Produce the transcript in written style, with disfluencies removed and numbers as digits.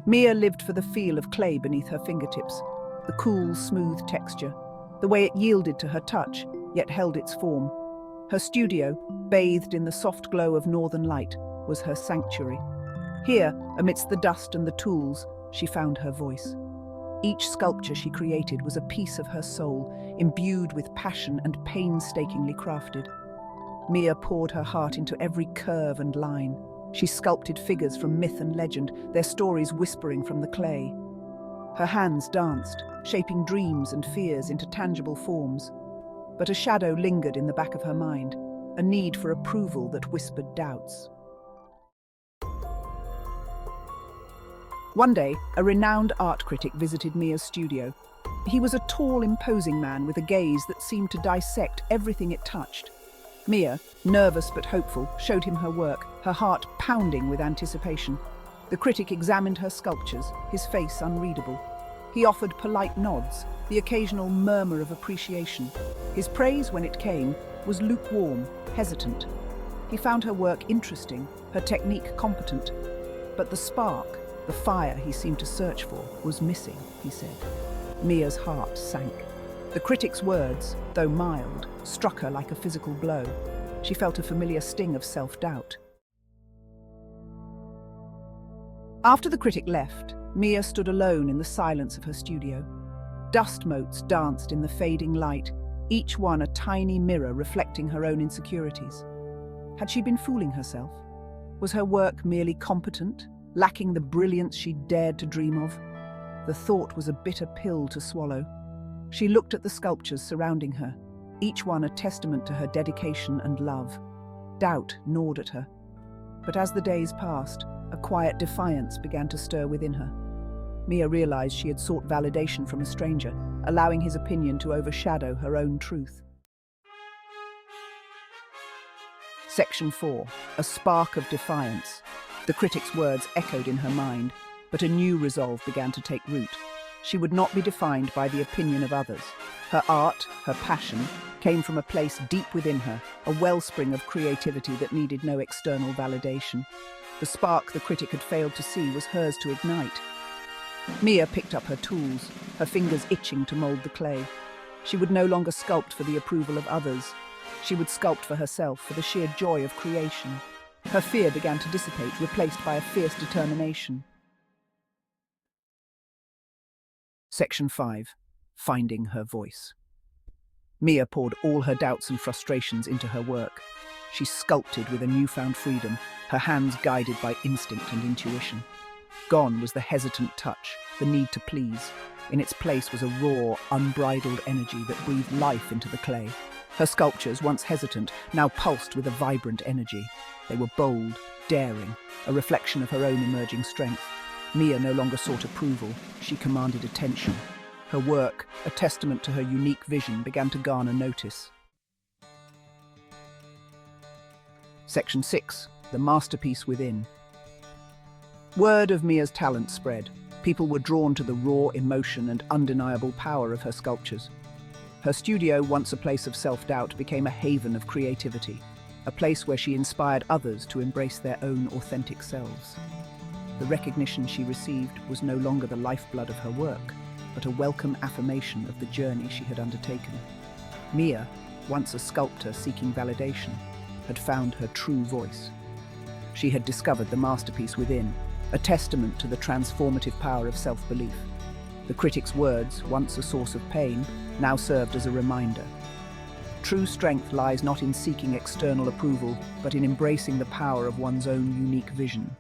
Mia lived for the feel of clay beneath her fingertips, the cool, smooth texture, the way it yielded to her touch, yet held its form. Her studio, bathed in the soft glow of northern light, was her sanctuary. Here, amidst the dust and the tools, she found her voice. Each sculpture she created was a piece of her soul, imbued with passion and painstakingly crafted. Mia poured her heart into every curve and line. She sculpted figures from myth and legend, their stories whispering from the clay. Her hands danced, shaping dreams and fears into tangible forms. But a shadow lingered in the back of her mind, a need for approval that whispered doubts. One day, a renowned art critic visited Mia's studio. He was a tall, imposing man with a gaze that seemed to dissect everything it touched. Mia, nervous but hopeful, showed him her work, her heart pounding with anticipation. The critic examined her sculptures, his face unreadable. He offered polite nods, the occasional murmur of appreciation. His praise, when it came, was lukewarm, hesitant. He found her work interesting, her technique competent. But the spark, the fire he seemed to search for, was missing, he said. Mia's heart sank. The critic's words, though mild, struck her like a physical blow. She felt a familiar sting of self-doubt. After the critic left, Mia stood alone in the silence of her studio. Dust motes danced in the fading light, each one a tiny mirror reflecting her own insecurities. Had she been fooling herself? Was her work merely competent, lacking the brilliance she'd dared to dream of? The thought was a bitter pill to swallow. She looked at the sculptures surrounding her, each one a testament to her dedication and love. Doubt gnawed at her. But as the days passed, a quiet defiance began to stir within her. Mia realized she had sought validation from a stranger, allowing his opinion to overshadow her own truth. Section 4. A spark of defiance. The critic's words echoed in her mind, but a new resolve began to take root. She would not be defined by the opinion of others. Her art, her passion, came from a place deep within her, a wellspring of creativity that needed no external validation. The spark the critic had failed to see was hers to ignite. Mia picked up her tools, her fingers itching to mold the clay. She would no longer sculpt for the approval of others. She would sculpt for herself, for the sheer joy of creation. Her fear began to dissipate, replaced by a fierce determination. Section 5. Finding her voice. Mia poured all her doubts and frustrations into her work. She sculpted with a newfound freedom, her hands guided by instinct and intuition. Gone was the hesitant touch, the need to please. In its place was a raw, unbridled energy that breathed life into the clay. Her sculptures, once hesitant, now pulsed with a vibrant energy. They were bold, daring, a reflection of her own emerging strength. Mia no longer sought approval, she commanded attention. Her work, a testament to her unique vision, began to garner notice. Section 6. The masterpiece within. Word of Mia's talent spread. People were drawn to the raw emotion and undeniable power of her sculptures. Her studio, once a place of self-doubt, became a haven of creativity, a place where she inspired others to embrace their own authentic selves. The recognition she received was no longer the lifeblood of her work, but a welcome affirmation of the journey she had undertaken. Mia, once a sculptor seeking validation, had found her true voice. She had discovered the masterpiece within, a testament to the transformative power of self-belief. The critic's words, once a source of pain, now served as a reminder. True strength lies not in seeking external approval, but in embracing the power of one's own unique vision.